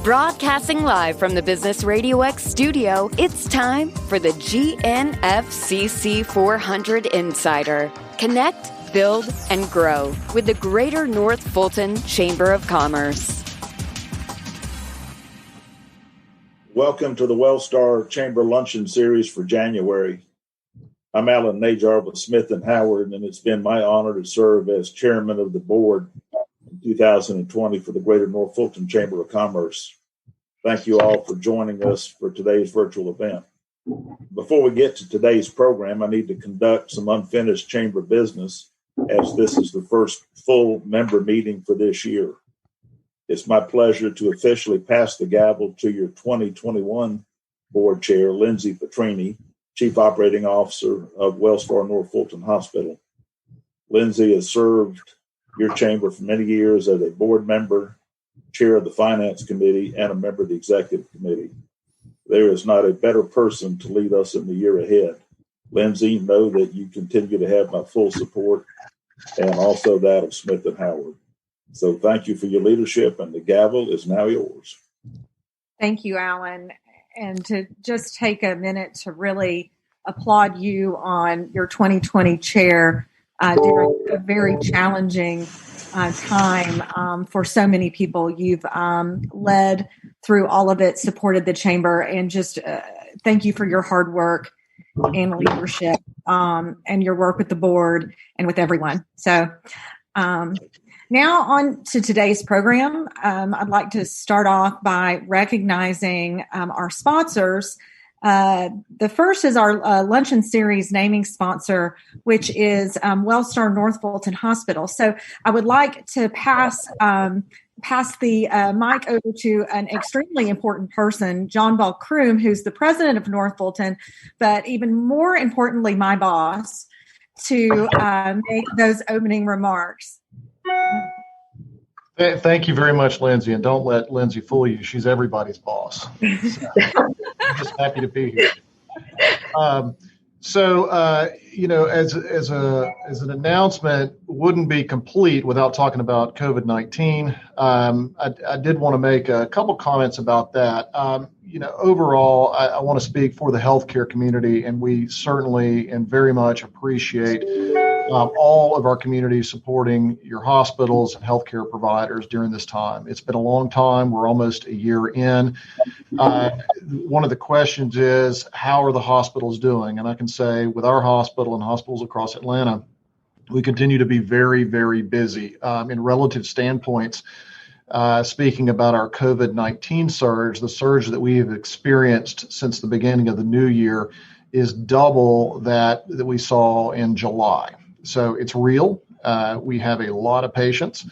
Broadcasting live from the Business RadioX studio, it's time for the GNFCC 400 Insider. Connect, build, and grow with the Greater North Fulton Chamber of Commerce. Welcome to the Wellstar Chamber Luncheon Series for January. I'm Alan Najar with Smith & Howard, and it's been my honor to serve as chairman of the board in 2020 for the Greater North Fulton Chamber of Commerce. Thank you all for joining us for today's virtual event. Before we get to today's program, I need to conduct some unfinished chamber business, as this is the first full member meeting for this year. It's my pleasure to officially pass the gavel to your 2021 board chair, Lindsay Petrini, Chief Operating Officer of Wellstar North Fulton Hospital. Lindsay has served your chamber for many years as a board member, chair of the Finance Committee, and a member of the Executive Committee. There is not a better person to lead us in the year ahead. Lindsay, know that you continue to have my full support and also that of Smith & Howard. So thank you for your leadership, and the gavel is now yours. Thank you, Alan. And to just take a minute to really applaud you on your 2020 chair during a very challenging time for so many people. You've led through all of it, supported the chamber, and just thank you for your hard work and leadership and your work with the board and with everyone. So now on to today's program. I'd like to start off by recognizing our sponsors. The first is our luncheon series naming sponsor, which is Wellstar North Fulton Hospital. So I would like to pass the mic over to an extremely important person, John Ball Kroom, who's the president of North Fulton, but even more importantly, my boss, to make those opening remarks. Thank you very much, Lindsay, and don't let Lindsay fool you. She's everybody's boss. So, I'm just happy to be here. As an announcement, wouldn't be complete without talking about COVID-19. I did want to make a couple comments about that. Overall, I want to speak for the healthcare community, and we certainly and very much appreciate all of our community supporting your hospitals and healthcare providers during this time. It's been a long time. We're almost a year in. One of the questions is, how are the hospitals doing? And I can say with our hospital and hospitals across Atlanta, we continue to be very, very busy. In relative standpoints, speaking about our COVID-19 surge, the surge that we have experienced since the beginning of the new year is double that we saw in July. So it's real. We have a lot of patients.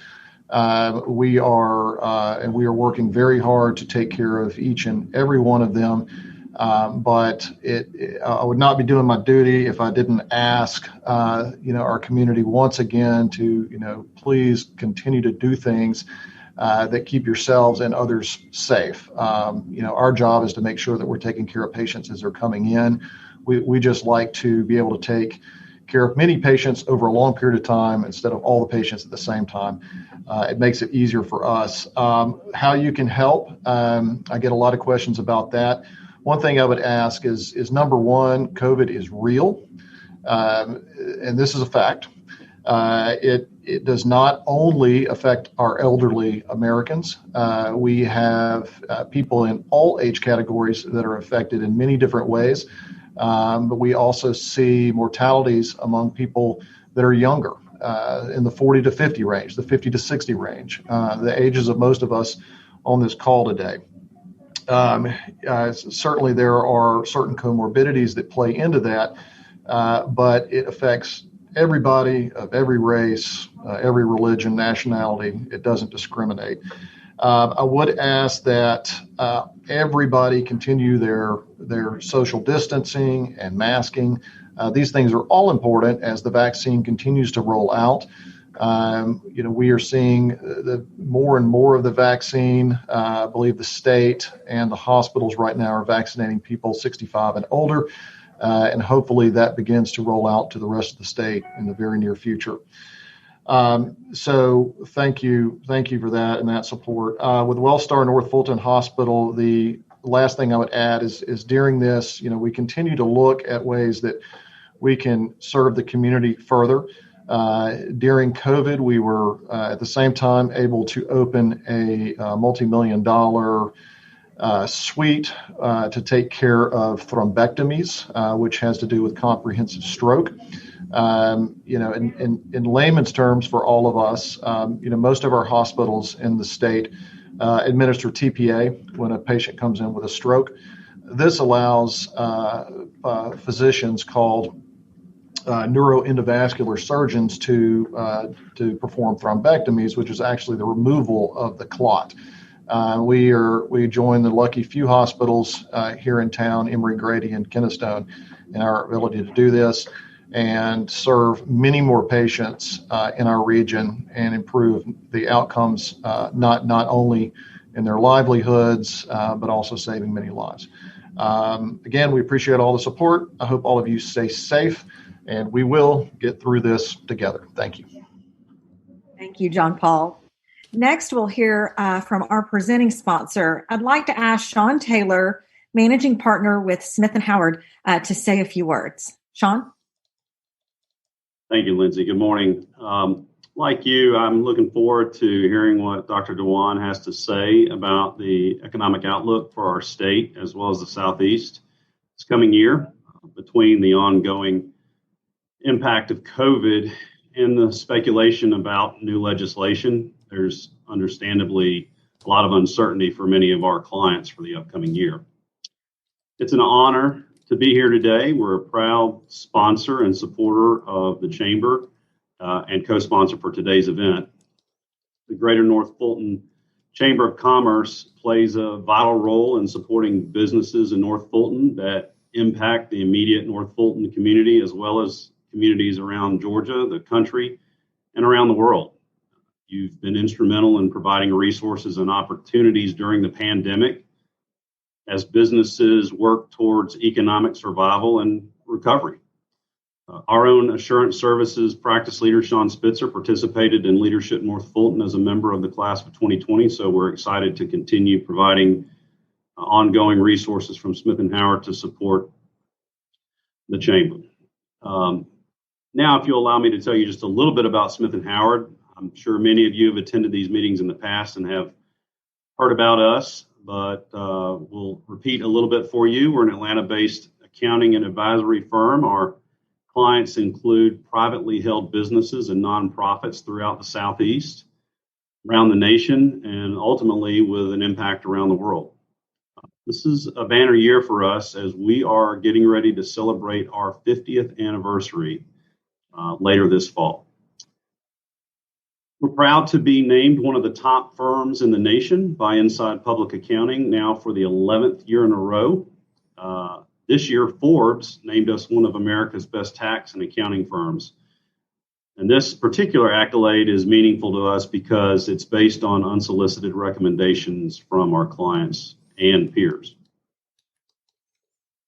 We are working very hard to take care of each and every one of them. But I would not be doing my duty if I didn't ask, our community once again to, please continue to do things that keep yourselves and others safe. Our job is to make sure that we're taking care of patients as they're coming in. We just like to be able to take care of many patients over a long period of time instead of all the patients at the same time. It makes it easier for us. How you can help, I get a lot of questions about that. One thing I would ask is number one, COVID is real, and this is a fact. It does not only affect our elderly Americans. We have people in all age categories that are affected in many different ways. But we also see mortalities among people that are younger, in the 40 to 50 range, the 50 to 60 range, the ages of most of us on this call today. Certainly there are certain comorbidities that play into that, but it affects everybody of every race, every religion, nationality. It doesn't discriminate. I would ask that everybody continue their social distancing and masking. These things are all important as the vaccine continues to roll out. We are seeing more and more of the vaccine. I believe the state and the hospitals right now are vaccinating people 65 and older, and hopefully that begins to roll out to the rest of the state in the very near future. So thank you for that and that support. With WellStar North Fulton Hospital, the last thing I would add is during this, we continue to look at ways that we can serve the community further. During COVID, we were at the same time able to open a multi-million-dollar suite to take care of thrombectomies, which has to do with comprehensive stroke. In layman's terms, for all of us, most of our hospitals in the state administer TPA when a patient comes in with a stroke. This allows physicians called neuroendovascular surgeons to perform thrombectomies, which is actually the removal of the clot. We join the lucky few hospitals here in town, Emory, Grady, and Kennestone, in our ability to do this and serve many more patients in our region and improve the outcomes, not only in their livelihoods, but also saving many lives. Again, we appreciate all the support. I hope all of you stay safe, and we will get through this together. Thank you. Thank you, John Paul. Next, we'll hear from our presenting sponsor. I'd like to ask Sean Taylor, managing partner with Smith & Howard, to say a few words. Sean? Thank you, Lindsay. Good morning. Like you, I'm looking forward to hearing what Dr. Dhawan has to say about the economic outlook for our state as well as the Southeast this coming year. Between the ongoing impact of COVID and the speculation about new legislation, there's understandably a lot of uncertainty for many of our clients for the upcoming year. It's an honor to be here today. We're a proud sponsor and supporter of the Chamber and co-sponsor for today's event. The Greater North Fulton Chamber of Commerce plays a vital role in supporting businesses in North Fulton that impact the immediate North Fulton community, as well as communities around Georgia, the country, and around the world. You've been instrumental in providing resources and opportunities during the pandemic as businesses work towards economic survival and recovery. Our own assurance services practice leader, Sean Spitzer, participated in Leadership North Fulton as a member of the class of 2020, so we're excited to continue providing ongoing resources from Smith & Howard to support the Chamber. Now, if you'll allow me to tell you just a little bit about Smith & Howard. I'm sure many of you have attended these meetings in the past and have heard about us, but we'll repeat a little bit for you. We're an Atlanta-based accounting and advisory firm. Our clients include privately held businesses and nonprofits throughout the Southeast, around the nation, and ultimately with an impact around the world. This is a banner year for us as we are getting ready to celebrate our 50th anniversary later this fall. We're proud to be named one of the top firms in the nation by Inside Public Accounting now for the 11th year in a row. This year, Forbes named us one of America's best tax and accounting firms. And this particular accolade is meaningful to us because it's based on unsolicited recommendations from our clients and peers.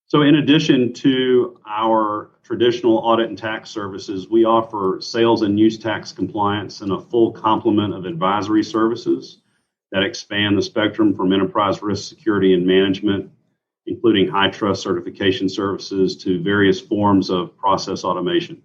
So in addition to our traditional audit and tax services, we offer sales and use tax compliance and a full complement of advisory services that expand the spectrum from enterprise risk security and management, including high trust certification services, to various forms of process automation.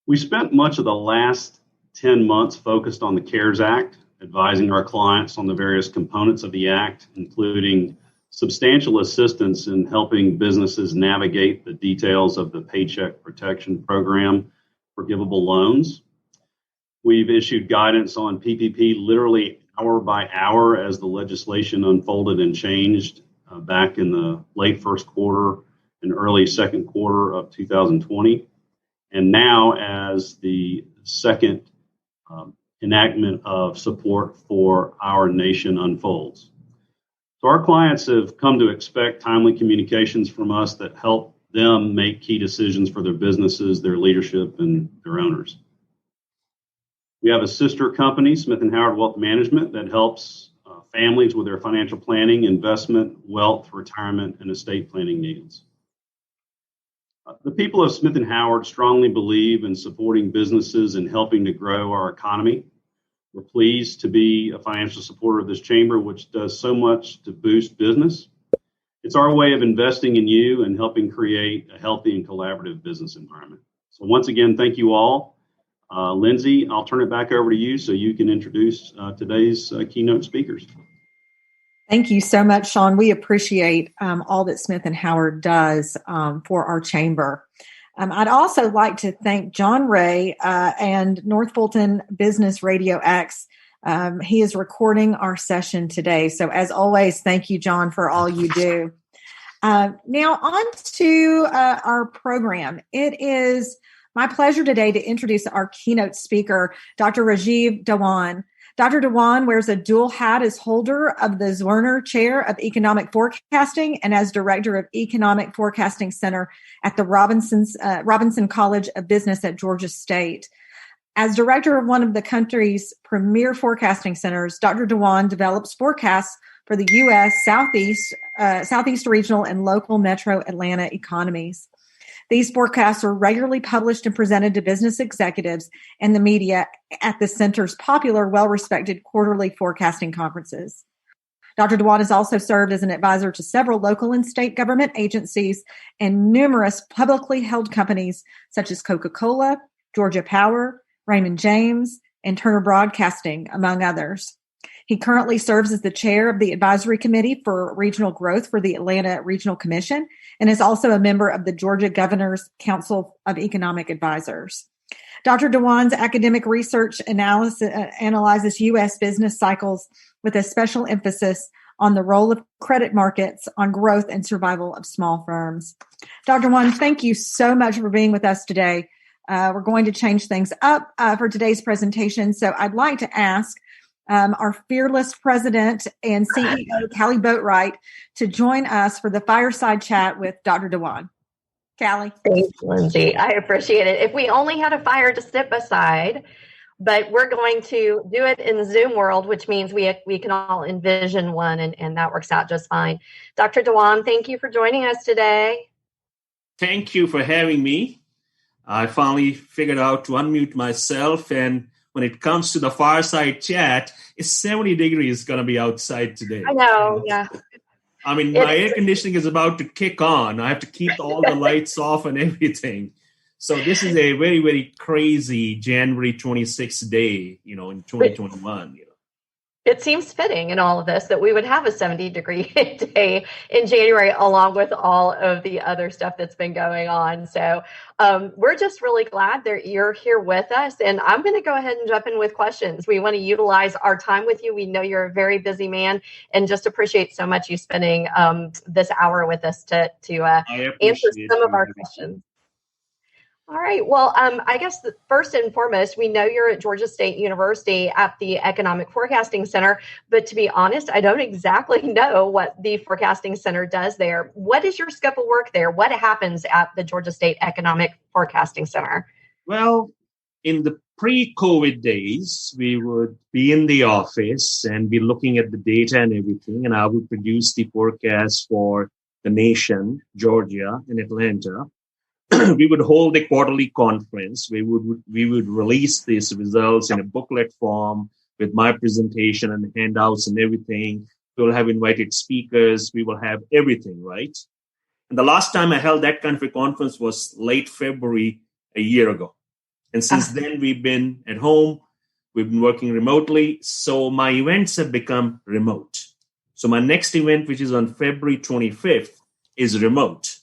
We spent much of the last 10 months focused on the CARES Act, advising our clients on the various components of the Act, including substantial assistance in helping businesses navigate the details of the Paycheck Protection Program forgivable loans. We've issued guidance on PPP literally hour by hour as the legislation unfolded and changed back in the late first quarter and early second quarter of 2020. And now as the second enactment of support for our nation unfolds. So our clients have come to expect timely communications from us that help them make key decisions for their businesses, their leadership, and their owners. We have a sister company, Smith & Howard Wealth Management, that helps families with their financial planning, investment, wealth, retirement, and estate planning needs. The people of Smith and Howard strongly believe in supporting businesses and helping to grow our economy. We're pleased to be a financial supporter of this chamber, which does so much to boost business. It's our way of investing in you and helping create a healthy and collaborative business environment. So once again, thank you all. Lindsay, I'll turn it back over to you so you can introduce today's keynote speakers. Thank you so much, Sean. We appreciate all that Smith and Howard does for our chamber. I'd also like to thank John Ray and North Fulton Business RadioX. He is recording our session today. So as always, thank you, John, for all you do. Now on to our program. It is my pleasure today to introduce our keynote speaker, Dr. Rajeev Dhawan. Dr. Dhawan wears a dual hat as holder of the Zwerner Chair of Economic Forecasting and as Director of Economic Forecasting Center at the Robinson College of Business at Georgia State. As director of one of the country's premier forecasting centers, Dr. Dhawan develops forecasts for the U.S., Southeast regional, and local metro Atlanta economies. These forecasts are regularly published and presented to business executives and the media at the center's popular, well-respected quarterly forecasting conferences. Dr. Dhawan has also served as an advisor to several local and state government agencies and numerous publicly held companies such as Coca-Cola, Georgia Power, Raymond James, and Turner Broadcasting, among others. He currently serves as the chair of the advisory committee for regional growth for the Atlanta Regional Commission and is also a member of the Georgia Governor's Council of Economic Advisors. Dr. Dhawan's academic research analyzes U.S. business cycles with a special emphasis on the role of credit markets on growth and survival of small firms. Dr. Dhawan, thank you so much for being with us today. We're going to change things up for today's presentation, so I'd like to ask our fearless president and CEO, Callie Boatwright, to join us for the fireside chat with Dr. Dhawan. Callie. Thanks, Lindsay. I appreciate it. If we only had a fire to sit beside, but we're going to do it in the Zoom world, which means we can all envision one, and that works out just fine. Dr. Dhawan, thank you for joining us today. Thank you for having me. I finally figured out to unmute myself, and when it comes to the fireside chat, it's 70 degrees going to be outside today. I know, yeah. I mean, my air conditioning is about to kick on. I have to keep all the lights off and everything. So this is a very, very crazy January 26th day, in 2021. It seems fitting in all of this that we would have a 70-degree day in January, along with all of the other stuff that's been going on. So we're just really glad that you're here with us. And I'm going to go ahead and jump in with questions. We want to utilize our time with you. We know you're a very busy man and just appreciate so much you spending this hour with us to answer some of our questions. All right. Well, I guess first and foremost, we know you're at Georgia State University at the Economic Forecasting Center, but to be honest, I don't exactly know what the Forecasting Center does there. What is your scope of work there? What happens at the Georgia State Economic Forecasting Center? Well, in the pre-COVID days, we would be in the office and be looking at the data and everything, and I would produce the forecast for the nation, Georgia and Atlanta. We would hold a quarterly conference. We would release these results in a booklet form with my presentation and handouts and everything. We will have invited speakers. We will have everything, right? And the last time I held that kind of a conference was late February a year ago. And since then, we've been at home. We've been working remotely. So my events have become remote. So my next event, which is on February 25th, is remote,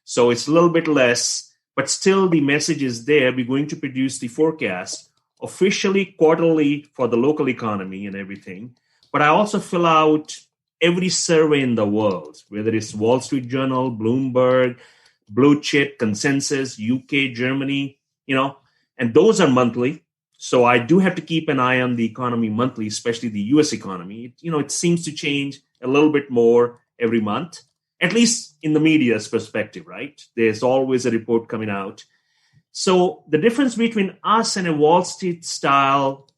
So it's a little bit less, but still the message is there. We're going to produce the forecast officially quarterly for the local economy and everything. But I also fill out every survey in the world, whether it's Wall Street Journal, Bloomberg, Blue Chip, Consensus, UK, Germany, and those are monthly. So I do have to keep an eye on the economy monthly, especially the US economy. It seems to change a little bit more every month. At least in the media's perspective, right? There's always a report coming out. So the difference between us and a Wall Street style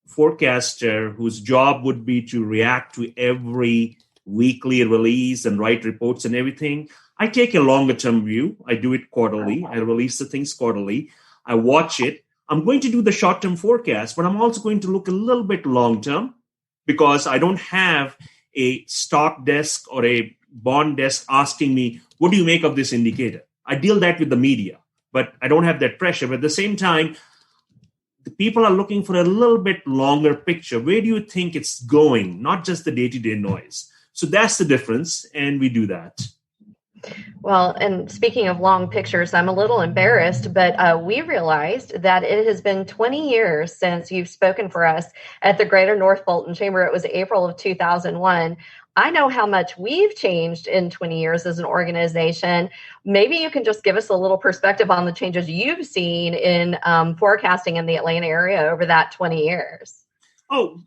forecaster whose job would be to react to every weekly release and write reports and everything. I take a longer term view. I do it quarterly. I release the things quarterly. I watch it. I'm going to do the short term forecast, but I'm also going to look a little bit long term because I don't have a stock desk or a bond desk asking me, what do you make of this indicator? I deal that with the media, but I don't have that pressure. But at the same time, the people are looking for a little bit longer picture. Where do you think it's going? Not just the day-to-day noise. So that's the difference, and we do that. Well, and speaking of long pictures, I'm a little embarrassed, but we realized that it has been 20 years since you've spoken for us at the Greater North Fulton Chamber. It was April of 2001. I know how much we've changed in 20 years as an organization. Maybe you can just give us a little perspective on the changes you've seen in forecasting in the Atlanta area over that 20 years. Oh,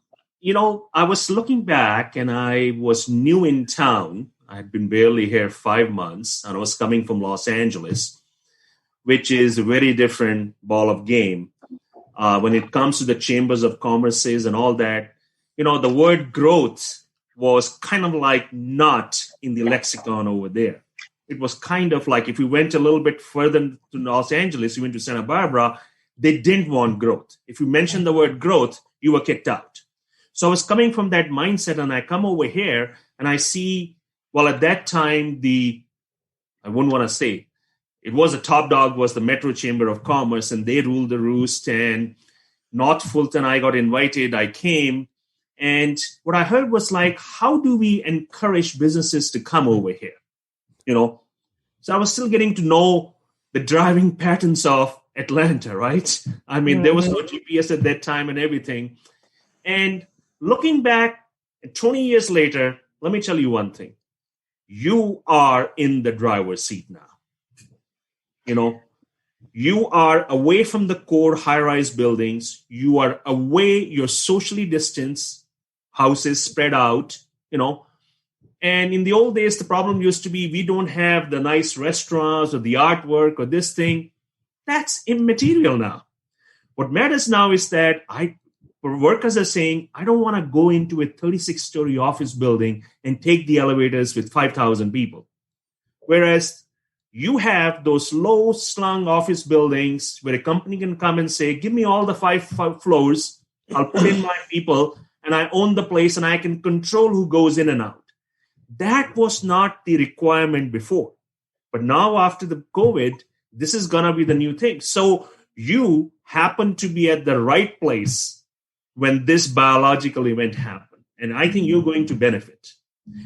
I was looking back and I was new in town. I had been barely here 5 months and I was coming from Los Angeles, which is a very different ball of game. When it comes to the chambers of commerces and all that, the word growth was kind of like not in the lexicon over there. It was kind of like if we went a little bit further to Los Angeles, you went to Santa Barbara, they didn't want growth. If you mentioned the word growth, you were kicked out. So I was coming from that mindset and I come over here and I see, well, at that time, I wouldn't want to say, it was a top dog was the Metro Chamber of Commerce and they ruled the roost, and North Fulton, I got invited, I came. And what I heard was like, how do we encourage businesses to come over here? So I was still getting to know the driving patterns of Atlanta, right? I mean, there was no GPS at that time and everything. And looking back 20 years later, let me tell you one thing. You are in the driver's seat now. You are away from the core high-rise buildings. You are away, you're socially distanced. Houses spread out, And in the old days, the problem used to be we don't have the nice restaurants or the artwork or this thing. That's immaterial now. What matters now is that workers are saying, I don't want to go into a 36-story office building and take the elevators with 5,000 people. Whereas you have those low-slung office buildings where a company can come and say, give me all the five floors, I'll put in my people, and I own the place and I can control who goes in and out. That was not the requirement before. But now after the COVID, this is going to be the new thing. So you happen to be at the right place when this biological event happened. And I think you're going to benefit.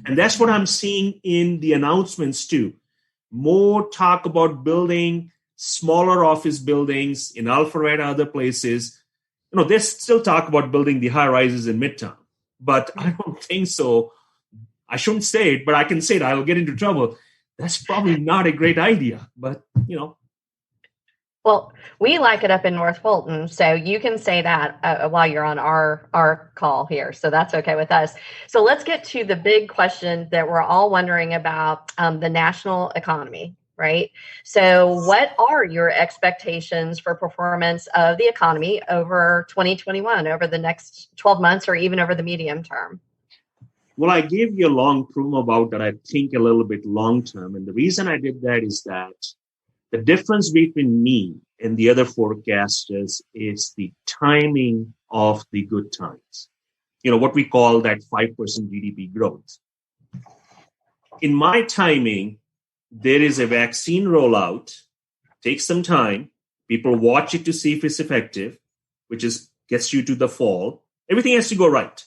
And that's what I'm seeing in the announcements too. More talk about building smaller office buildings in Alpharetta, other places. They still talk about building the high rises in Midtown, but I don't think so. I shouldn't say it, but I can say it. I'll get into trouble. That's probably not a great idea, but Well, we like it up in North Fulton, so you can say that while you're on our call here. So that's okay with us. So let's get to the big question that we're all wondering about, the national economy. Right. So what are your expectations for performance of the economy over 2021, over the next 12 months, or even over the medium term? Well, I gave you a long promo about that. I think a little bit long term. And the reason I did that is that the difference between me and the other forecasters is the timing of the good times. What we call that 5% GDP growth. In my timing, there is a vaccine rollout, takes some time. People watch it to see if it's effective, which gets you to the fall. Everything has to go right.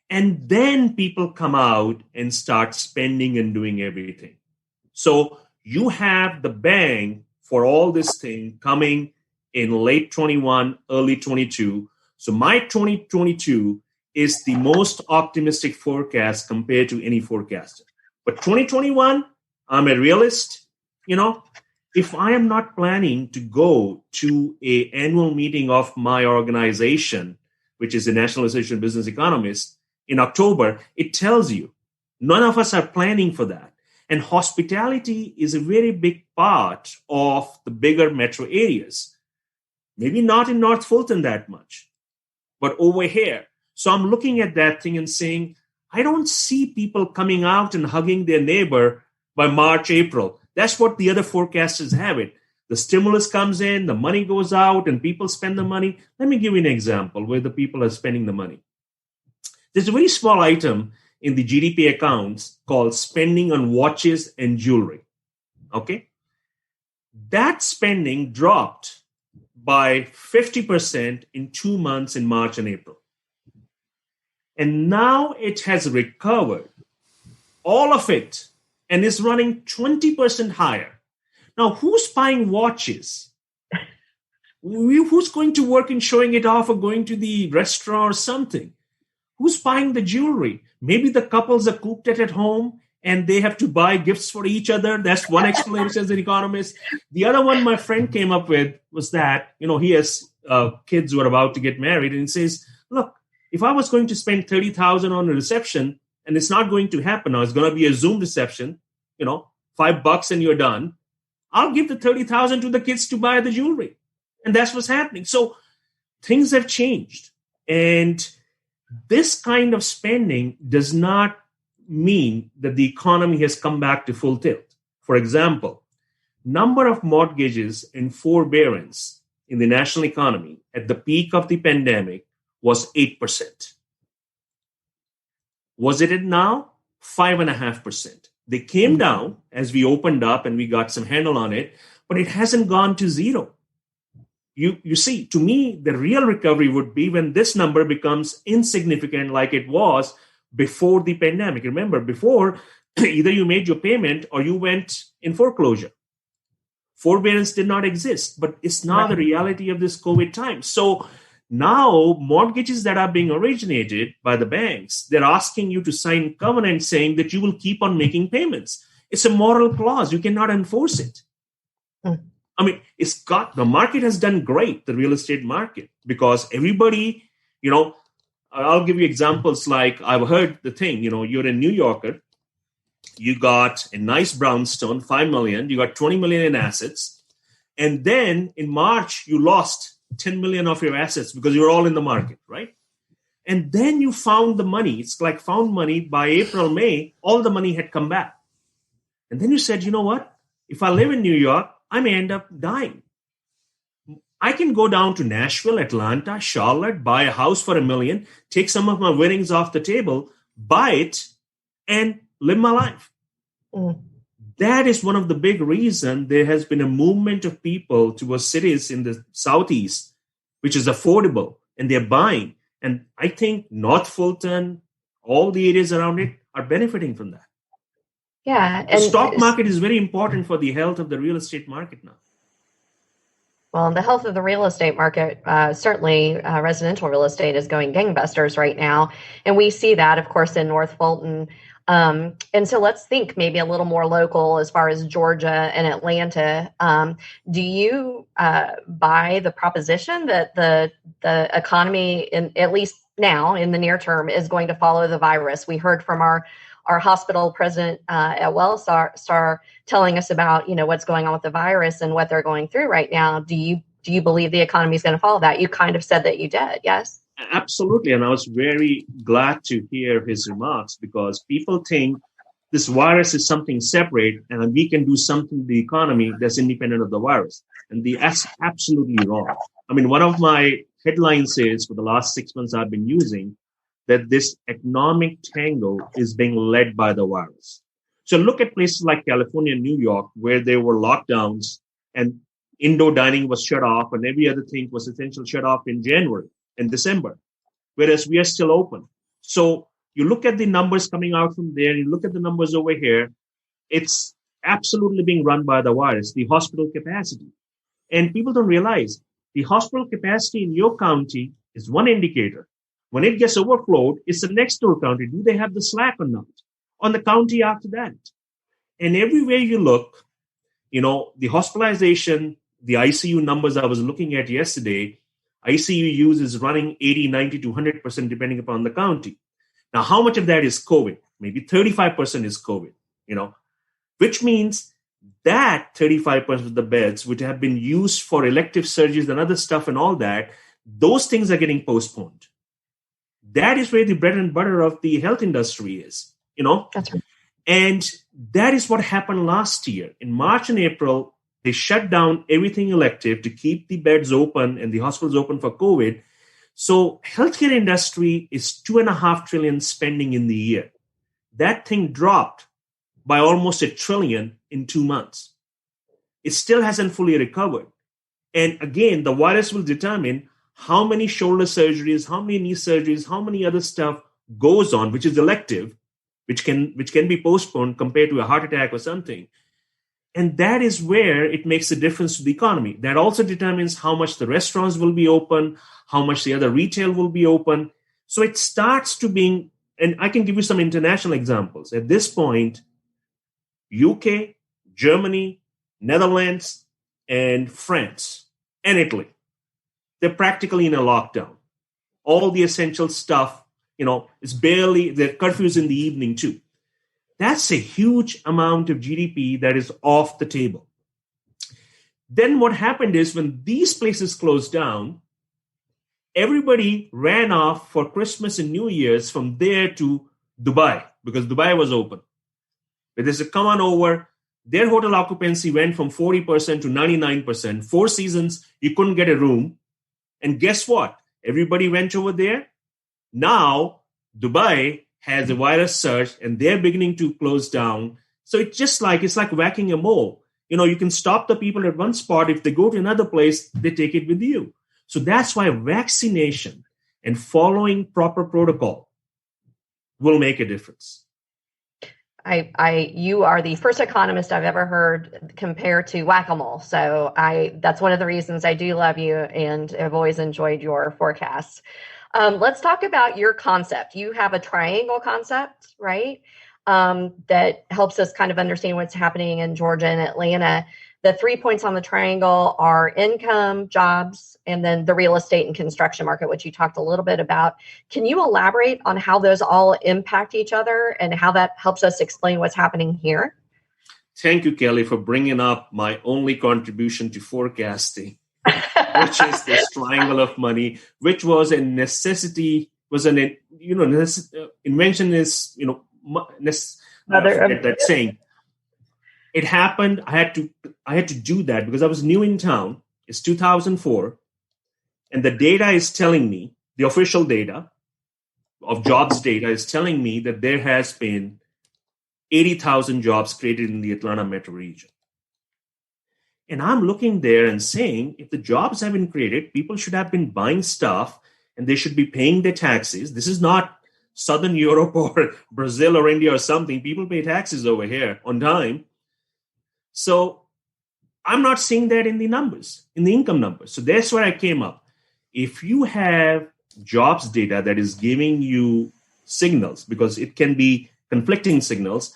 And then people come out and start spending and doing everything. So you have the bang for all this thing coming in late 21, early 22. So my 2022 is the most optimistic forecast compared to any forecaster. But 2021, I'm a realist. If I am not planning to go to an annual meeting of my organization, which is the National Association of Business Economists, in October, it tells you none of us are planning for that. And hospitality is a very big part of the bigger metro areas. Maybe not in North Fulton that much, but over here. So I'm looking at that thing and saying, I don't see people coming out and hugging their neighbor by March, April. That's what the other forecasters have it. The stimulus comes in, the money goes out, and people spend the money. Let me give you an example where the people are spending the money. There's a very small item in the GDP accounts called spending on watches and jewelry. Okay? That spending dropped by 50% in 2 months in March and April. And now it has recovered, all of it, and is running 20% higher. Now, who's buying watches? Who's going to work and showing it off or going to the restaurant or something? Who's buying the jewelry? Maybe the couples are cooped at home and they have to buy gifts for each other. That's one explanation as an economist. The other one my friend came up with was that, he has kids who are about to get married, and he says, look, if I was going to spend $30,000 on a reception and it's not going to happen now, it's going to be a Zoom reception, $5 and you're done. I'll give the $30,000 to the kids to buy the jewelry. And that's what's happening. So things have changed. And this kind of spending does not mean that the economy has come back to full tilt. For example, number of mortgages in forbearance in the national economy at the peak of the pandemic was 8%. Was it now? 5.5%. They came down as we opened up and we got some handle on it, but it hasn't gone to zero. You see, to me, the real recovery would be when this number becomes insignificant like it was before the pandemic. Remember, before, either you made your payment or you went in foreclosure. Forbearance did not exist, but it's now the reality of this COVID time. So now mortgages that are being originated by the banks, they're asking you to sign covenants saying that you will keep on making payments. It's a moral clause. You cannot enforce it. I mean, the market has done great, the real estate market, because everybody, I'll give you examples like I've heard the thing, you're a New Yorker, you got a nice brownstone, 5 million, you got 20 million in assets. And then in March, you lost 10 million of your assets because you're all in the market, right? And then you found the money. It's like found money by April, May, all the money had come back. And then you said, you know what? If I live in New York, I may end up dying. I can go down to Nashville, Atlanta, Charlotte, buy a house for $1 million, take some of my winnings off the table, buy it, and live my life. That is one of the big reasons there has been a movement of people towards cities in the Southeast, which is affordable, and they're buying. And I think North Fulton, all the areas around it are benefiting from that. Yeah. The stock market is very important for the health of the real estate market now. Well, the health of the real estate market, certainly residential real estate is going gangbusters right now. And we see that, of course, in North Fulton. And so let's think maybe a little more local as far as Georgia and Atlanta. Do you buy the proposition that the economy, at least now in the near term, is going to follow the virus? We heard from our hospital president at WellStar telling us about, what's going on with the virus and what they're going through right now. Do you believe the economy is going to follow that? You kind of said that you did, yes? Absolutely. And I was very glad to hear his remarks, because people think this virus is something separate and we can do something to the economy that's independent of the virus. And that's absolutely wrong. I mean, one of my headlines is, for the last 6 months I've been using, that this economic tango is being led by the virus. So look at places like California and New York, where there were lockdowns and indoor dining was shut off and every other thing was essentially shut off in January and December, whereas we are still open. So you look at the numbers coming out from there, you look at the numbers over here, it's absolutely being run by the virus, the hospital capacity. And people don't realize the hospital capacity in your county is one indicator. When it gets overflowed, it's the next door county. Do they have the slack or not? On the county after that. And everywhere you look, the hospitalization, the ICU numbers I was looking at yesterday, ICU use is running 80, 90 to 100% depending upon the county. Now, how much of that is COVID? Maybe 35% is COVID, which means that 35% of the beds which have been used for elective surgeries and other stuff and all that, those things are getting postponed. that is where the bread and butter of the health industry is, That's right. And that is what happened last year. In March and April, they shut down everything elective to keep the beds open and the hospitals open for COVID. So healthcare industry is $2.5 trillion spending in the year. That thing dropped by almost $1 trillion in 2 months. It still hasn't fully recovered. And again, the virus will determine how many shoulder surgeries, how many knee surgeries, how many other stuff goes on, which is elective, which can be postponed compared to a heart attack or something. And that is where it makes a difference to the economy. That also determines how much the restaurants will be open, how much the other retail will be open. So it starts to being, and I can give you some international examples. At this point, UK, Germany, Netherlands, and France, and Italy, they're practically in a lockdown. All the essential stuff, is barely, the curfews in the evening too. That's a huge amount of GDP that is off the table. Then what happened is when these places closed down, everybody ran off for Christmas and New Year's from there to Dubai because Dubai was open. But they said, come on over. Their hotel occupancy went from 40% to 99%. 4 seasons, you couldn't get a room. And guess what? Everybody went over there. Now, Dubai has a virus surge and they're beginning to close down. So it's like whacking a mole. You can stop the people at one spot. If they go to another place, they take it with you. So that's why vaccination and following proper protocol will make a difference. You are the first economist I've ever heard compare to whack-a-mole. So that's one of the reasons I do love you and have always enjoyed your forecasts. Let's talk about your concept. You have a triangle concept, right? That helps us kind of understand what's happening in Georgia and Atlanta. The 3 points on the triangle are income, jobs, and then the real estate and construction market, which you talked a little bit about. Can you elaborate on how those all impact each other and how that helps us explain what's happening here? Thank you, Kelly, for bringing up my only contribution to forecasting, which is this triangle of money, which was a necessity, invention is, that saying. It happened. I had to do that because I was new in town. It's 2004. And the data is telling me, the official data of jobs data is telling me that there has been 80,000 jobs created in the Atlanta metro region. And I'm looking there and saying, if the jobs have been created, people should have been buying stuff and they should be paying their taxes. This is not Southern Europe or Brazil or India or something. People pay taxes over here on time. So I'm not seeing that in the numbers, in the income numbers. So that's where I came up. If you have jobs data that is giving you signals, because it can be conflicting signals,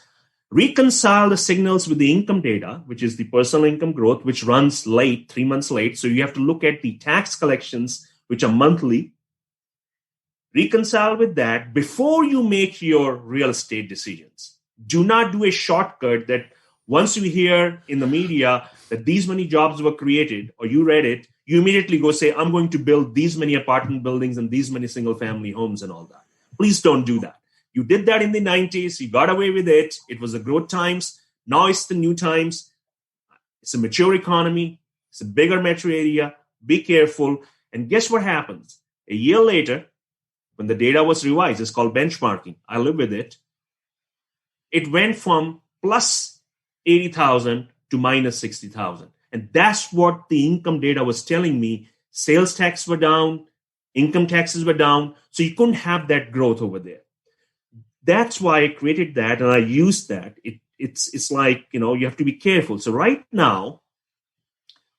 reconcile the signals with the income data, which is the personal income growth, which runs late, 3 months late. So you have to look at the tax collections, which are monthly. Reconcile with that before you make your real estate decisions. Do not do a shortcut that once you hear in the media that these many jobs were created or you read it, you immediately go say, I'm going to build these many apartment buildings and these many single family homes and all that. Please don't do that. You did that in the 90s. You got away with it. It was the growth times. Now it's the new times. It's a mature economy. It's a bigger metro area. Be careful. And guess what happens? A year later, when the data was revised, it's called benchmarking. I live with it. It went from plus 80,000 to minus 60,000. And that's what the income data was telling me. Sales tax were down, income taxes were down. So you couldn't have that growth over there. That's why I created that and I used that. It's like, you have to be careful. So right now,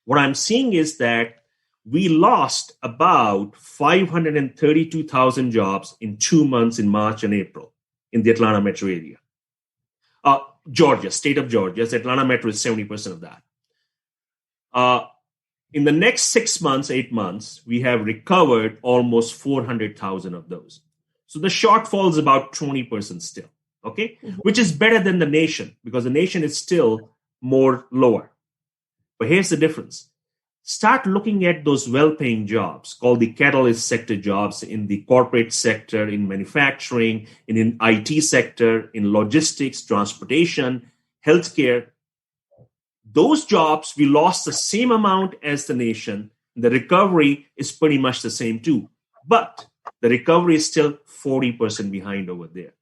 what I'm seeing is that we lost about 532,000 jobs in 2 months in March and April in the Atlanta metro area. Georgia, state of Georgia, Atlanta metro is 70% of that. In the next 6 months, 8 months, we have recovered almost 400,000 of those. So the shortfall is about 20% still, okay? Mm-hmm. Which is better than the nation because the nation is still more lower. But here's the difference. start looking at those well-paying jobs called the catalyst sector jobs in the corporate sector, in manufacturing, in IT sector, in logistics, transportation, healthcare. Those jobs, we lost the same amount as the nation. The recovery is pretty much the same too. But the recovery is still 40% behind over there.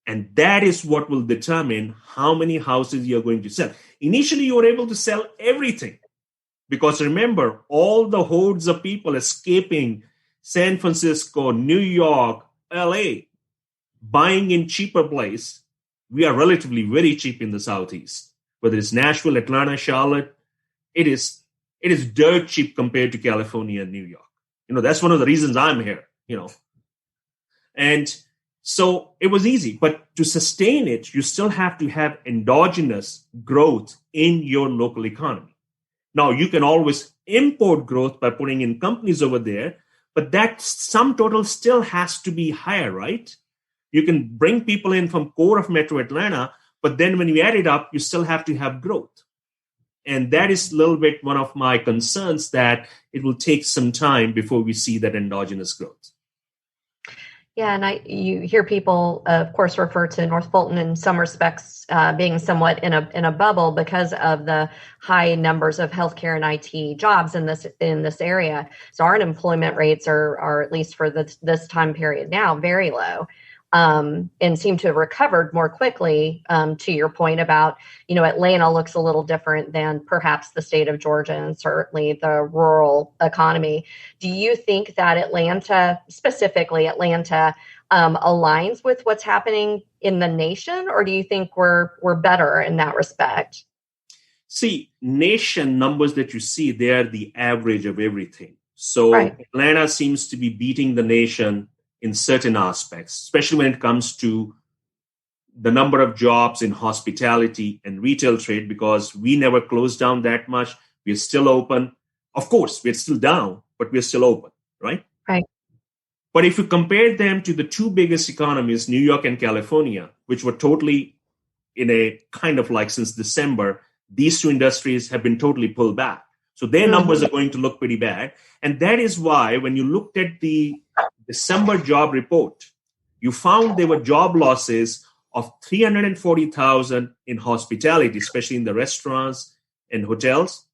And that is what will determine how many houses you're going to sell. Initially, you were able to sell everything. Because remember, all the hordes of people escaping San Francisco, New York, LA, buying in cheaper place. We are relatively very cheap in the Southeast. Whether it's Nashville, Atlanta, Charlotte, it is dirt cheap compared to California and New York. That's one of the reasons I'm here, And so it was easy. But to sustain it, you still have to have endogenous growth in your local economy. Now, you can always import growth by putting in companies over there, but that sum total still has to be higher, right? You can bring people in from core of Metro Atlanta, but then when you add it up, you still have to have growth. And that is a little bit one of my concerns, that it will take some time before we see that endogenous growth. Yeah, and you hear people, of course, refer to North Fulton in some respects being somewhat in a bubble because of the high numbers of healthcare and IT jobs in this area. So our unemployment rates are at least for this time period now very low. And seem to have recovered more quickly, to your point about, Atlanta looks a little different than perhaps the state of Georgia and certainly the rural economy. Do you think that Atlanta, aligns with what's happening in the nation, or do you think we're better in that respect? See, nation numbers that you see, they are the average of everything. So right. Atlanta seems to be beating the nation in certain aspects, especially when it comes to the number of jobs in hospitality and retail trade, because we never closed down that much. We're still open. Of course, we're still down, but we're still open, right? Right. But if you compare them to the two biggest economies, New York and California, which were totally in a kind of like since December, these two industries have been totally pulled back. So their numbers are going to look pretty bad. And that is why when you looked at the December job report, you found there were job losses of 340,000 in hospitality, especially in the restaurants and hotels.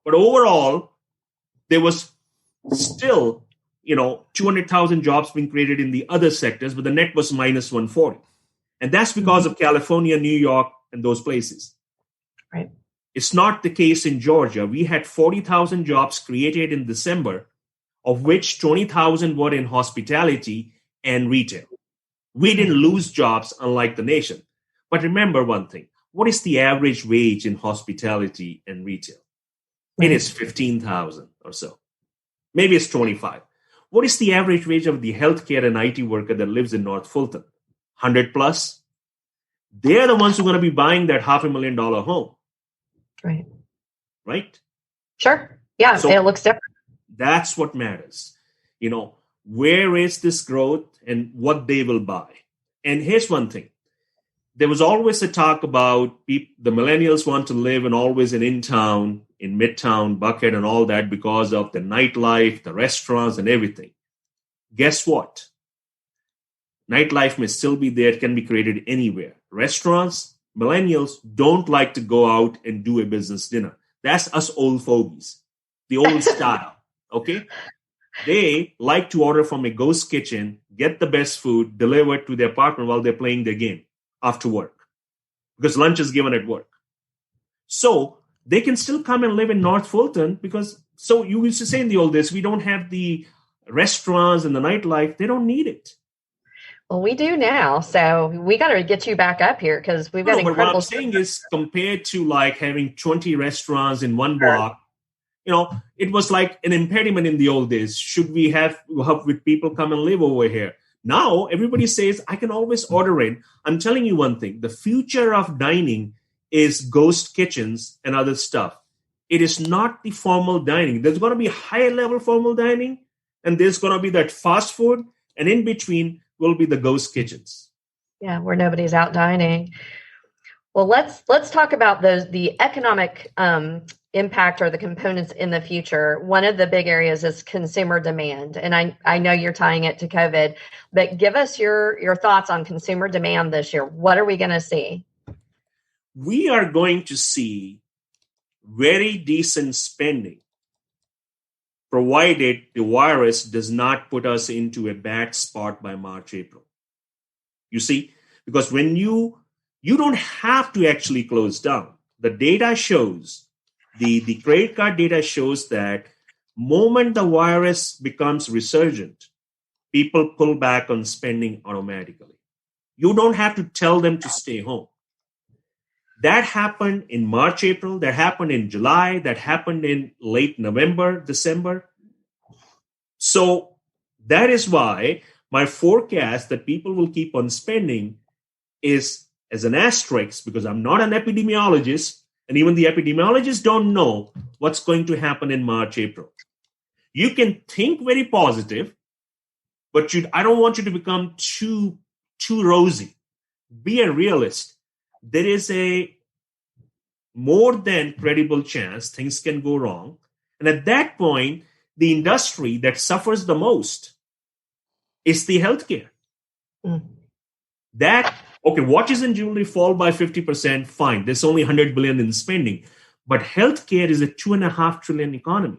But overall, there was still, 200,000 jobs being created in the other sectors, but the net was minus 140. And that's because of California, New York, and those places. Right. It's not the case in Georgia. We had 40,000 jobs created in December, of which 20,000 were in hospitality and retail. We didn't lose jobs, unlike the nation. But remember one thing. What is the average wage in hospitality and retail? Right. It is 15,000 or so. Maybe it's 25. What is the average wage of the healthcare and IT worker that lives in North Fulton? 100 plus? They're the ones who are going to be buying that $500,000 home. Right. Right? Sure. Yeah, so it looks different. That's what matters. Where is this growth and what they will buy? And here's one thing. There was always a talk about the millennials want to live always in town, in Midtown, Buckhead, and all that because of the nightlife, the restaurants, and everything. Guess what? Nightlife may still be there. It can be created anywhere. Restaurants, millennials don't like to go out and do a business dinner. That's us old fogies, the old style, okay? They like to order from a ghost kitchen, get the best food, delivered to their apartment while they're playing their game after work, because lunch is given at work. So they can still come and live in North Fulton because, so you used to say in the old days, we don't have the restaurants and the nightlife. They don't need it. Well, we do now, so we got to get you back up here because we've got incredible. But what I'm saying is, compared to like having 20 restaurants in one block, it was like an impediment in the old days. Should we have with people come and live over here? Now everybody says I can always order in. I'm telling you one thing: the future of dining is ghost kitchens and other stuff. It is not the formal dining. There's going to be higher level formal dining, and there's going to be that fast food, and in between will be the ghost kitchens. Yeah, where nobody's out dining. Well, let's talk about the economic impact or the components in the future. One of the big areas is consumer demand, and I know you're tying it to COVID, but give us your thoughts on consumer demand this year. What are we going to see? We are going to see very decent spending, provided the virus does not put us into a bad spot by March, April. You see, because when you don't have to actually close down. The data shows, the credit card data shows that moment the virus becomes resurgent, people pull back on spending automatically. You don't have to tell them to stay home. That happened in March, April, that happened in July, that happened in late November, December. So that is why my forecast that people will keep on spending is as an asterisk, because I'm not an epidemiologist, and even the epidemiologists don't know what's going to happen in March, April. You can think very positive, but I don't want you to become too rosy. Be a realist. There is a more than credible chance things can go wrong. And at that point, the industry that suffers the most is the healthcare. Watches and jewelry fall by 50%, fine. There's only $100 billion in spending. But healthcare is a $2.5 trillion economy.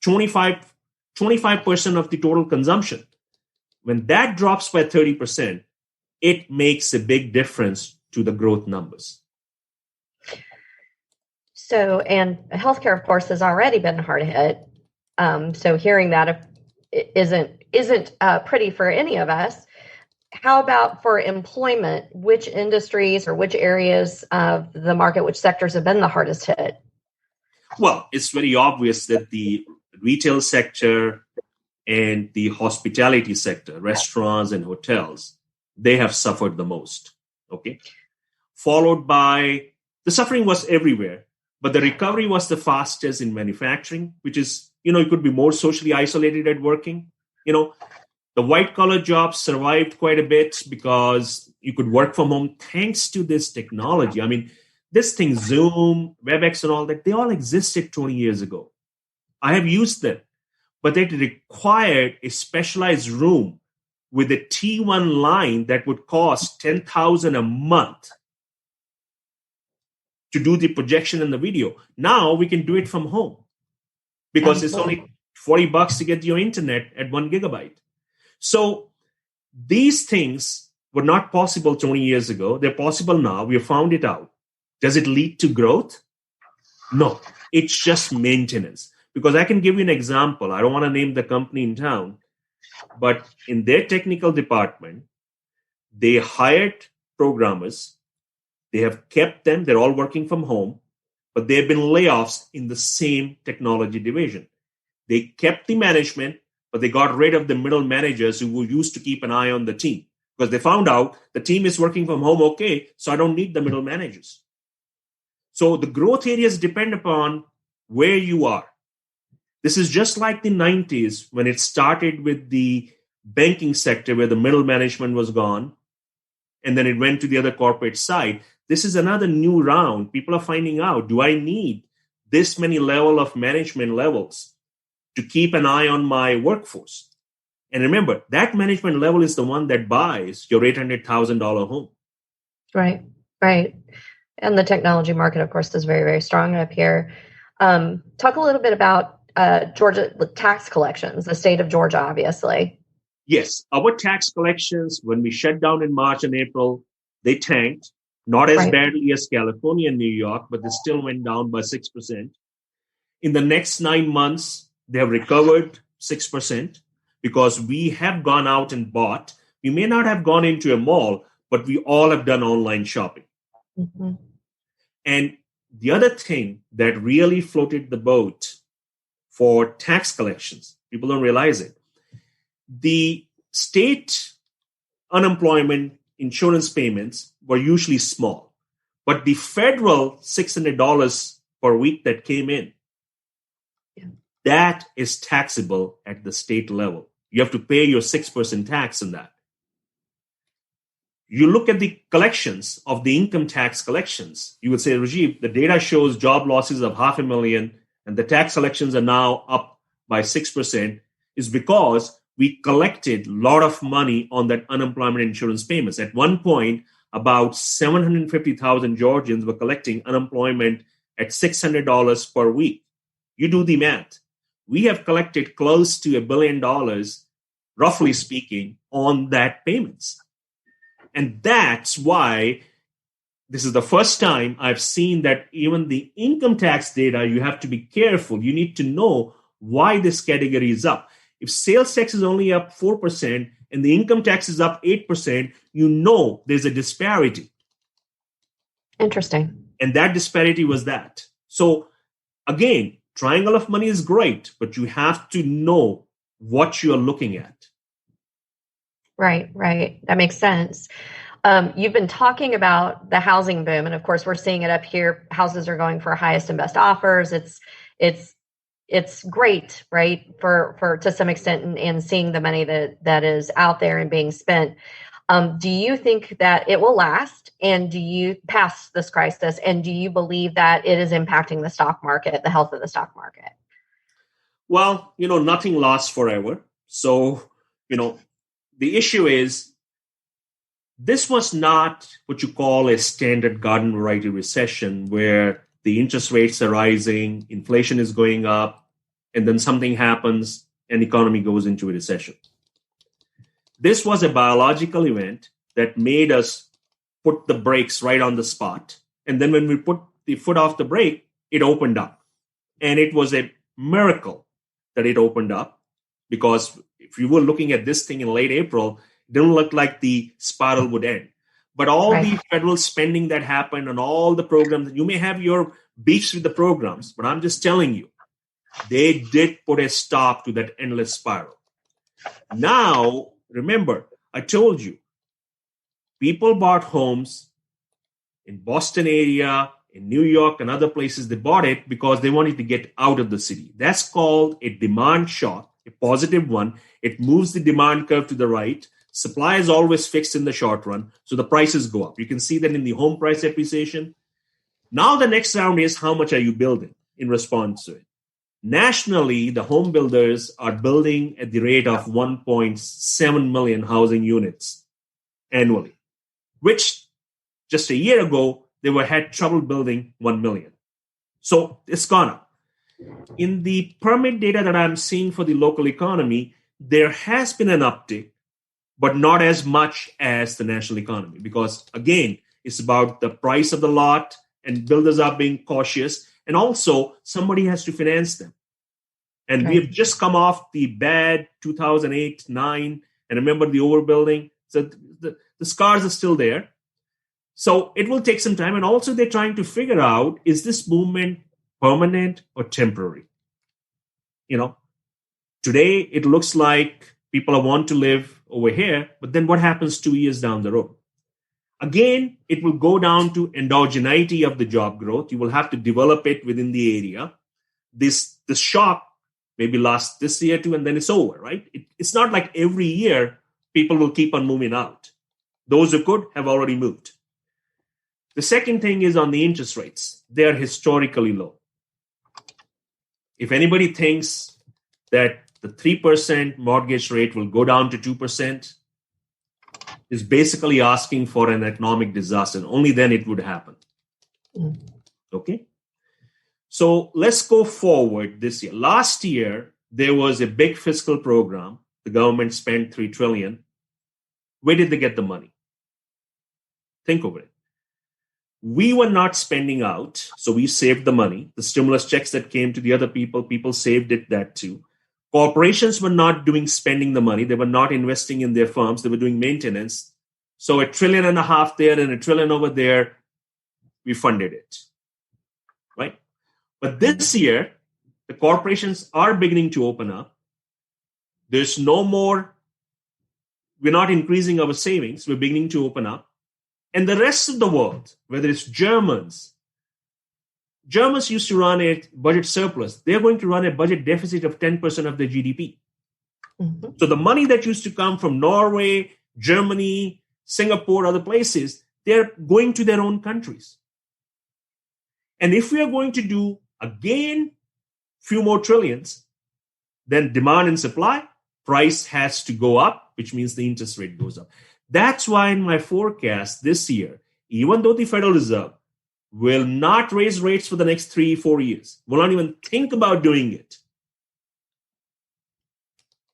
25% of the total consumption. When that drops by 30%, it makes a big difference to the growth numbers. So, and healthcare, of course, has already been hard hit. So hearing that isn't pretty for any of us. How about for employment? Which industries or which areas of the market, which sectors have been the hardest hit? Well, it's very obvious that the retail sector and the hospitality sector, restaurants and hotels, they have suffered the most. Okay. Followed by, the suffering was everywhere, but the recovery was the fastest in manufacturing, which is, it could be more socially isolated at working. The white collar jobs survived quite a bit because you could work from home thanks to this technology. I mean, this thing, Zoom, WebEx and all that, they all existed 20 years ago. I have used them, but it required a specialized room with a T1 line that would cost $10,000 a month to do the projection and the video. Now we can do it from home because it's only $40 to get your internet at 1 gigabyte. So these things were not possible 20 years ago. They're possible now. We have found it out. Does it lead to growth? No, it's just maintenance. Because I can give you an example. I don't want to name the company in town, but in their technical department, they hired programmers. They have kept them. They're all working from home, but there have been layoffs in the same technology division. They kept the management, but they got rid of the middle managers who used to keep an eye on the team because they found out the team is working from home. Okay, so I don't need the middle managers. So the growth areas depend upon where you are. This is just like the 90s when it started with the banking sector where the middle management was gone, and then it went to the other corporate side. This is another new round. People are finding out, do I need this many level of management levels to keep an eye on my workforce? And remember, that management level is the one that buys your $800,000 home. Right. And the technology market, of course, is very, very strong up here. Talk a little bit about Georgia tax collections, the state of Georgia, obviously. Yes. Our tax collections, when we shut down in March and April, they tanked. Not as badly as California and New York, but they still went down by 6%. In the next 9 months, they have recovered 6% because we have gone out and bought. We may not have gone into a mall, but we all have done online shopping. Mm-hmm. And the other thing that really floated the boat for tax collections, people don't realize it. The state unemployment insurance payments were usually small, but the federal $600 per week that came in, that is taxable at the state level. You have to pay your 6% tax on that. You look at the collections of the income tax collections. You would say, Rajeev, the data shows job losses of 500,000 and the tax collections are now up by 6%, is because we collected a lot of money on that unemployment insurance payments. At one point, about 750,000 Georgians were collecting unemployment at $600 per week. You do the math. We have collected close to $1 billion, roughly speaking, on that payments. And that's why this is the first time I've seen that even the income tax data, you have to be careful. You need to know why this category is up. If sales tax is only up 4% and the income tax is up 8%, you know there's a disparity. Interesting. And that disparity was that. So again, triangle of money is great, but you have to know what you're looking at. Right. That makes sense. You've been talking about the housing boom, and of course, we're seeing it up here. Houses are going for highest and best offers. It's great, right? For to some extent, and seeing the money that is out there and being spent. Do you think that it will last? And do you pass this crisis? And do you believe that it is impacting the stock market, the health of the stock market? Well, nothing lasts forever. So, the issue is, this was not what you call a standard garden variety recession where the interest rates are rising, inflation is going up, and then something happens and the economy goes into a recession. This was a biological event that made us put the brakes right on the spot. And then when we put the foot off the brake, it opened up. And it was a miracle that it opened up, because if you were looking at this thing in late April, it didn't look like the spiral would end. But all the federal spending that happened and all the programs, you may have your beefs with the programs, but I'm just telling you, they did put a stop to that endless spiral. Now, remember, I told you, people bought homes in Boston area, in New York and other places. They bought it because they wanted to get out of the city. That's called a demand shock, a positive one. It moves the demand curve to the right. Supply is always fixed in the short run, so the prices go up. You can see that in the home price appreciation. Now the next round is, how much are you building in response to it? Nationally, the home builders are building at the rate of 1.7 million housing units annually, which just a year ago, they had trouble building 1 million. So it's gone up. In the permit data that I'm seeing for the local economy, there has been an uptick, but not as much as the national economy, because again, it's about the price of the lot and builders are being cautious. And also somebody has to finance them. And we have just come off the bad 2008-9, and remember the overbuilding. So the scars are still there. So it will take some time. And also they're trying to figure out, is this movement permanent or temporary? Today it looks like people want to live over here, but then what happens 2 years down the road? Again, it will go down to endogeneity of the job growth. You will have to develop it within the area. This shock maybe lasts this year too, and then it's over, right? It's not like every year people will keep on moving out. Those who could have already moved. The second thing is on the interest rates. They are historically low. If anybody thinks that the 3% mortgage rate will go down to 2%, is basically asking for an economic disaster. Only then it would happen. Okay? So let's go forward this year. Last year, there was a big fiscal program. The government spent $3 trillion. Where did they get the money? Think of it. We were not spending out, so we saved the money. The stimulus checks that came to the other people saved that too. Corporations were not spending the money. They were not investing in their firms. They were doing maintenance. So $1.5 trillion there and $1 trillion over there, we funded it, right? But this year, the corporations are beginning to open up. There's no more, we're not increasing our savings. We're beginning to open up. And the rest of the world, whether it's Germans used to run a budget surplus. They're going to run a budget deficit of 10% of their GDP. Mm-hmm. So the money that used to come from Norway, Germany, Singapore, other places, they're going to their own countries. And if we are going to do, again, few more trillions, then demand and supply, price has to go up, which means the interest rate goes up. That's why in my forecast this year, even though the Federal Reserve will not raise rates for the next 3-4 years, will not even think about doing it,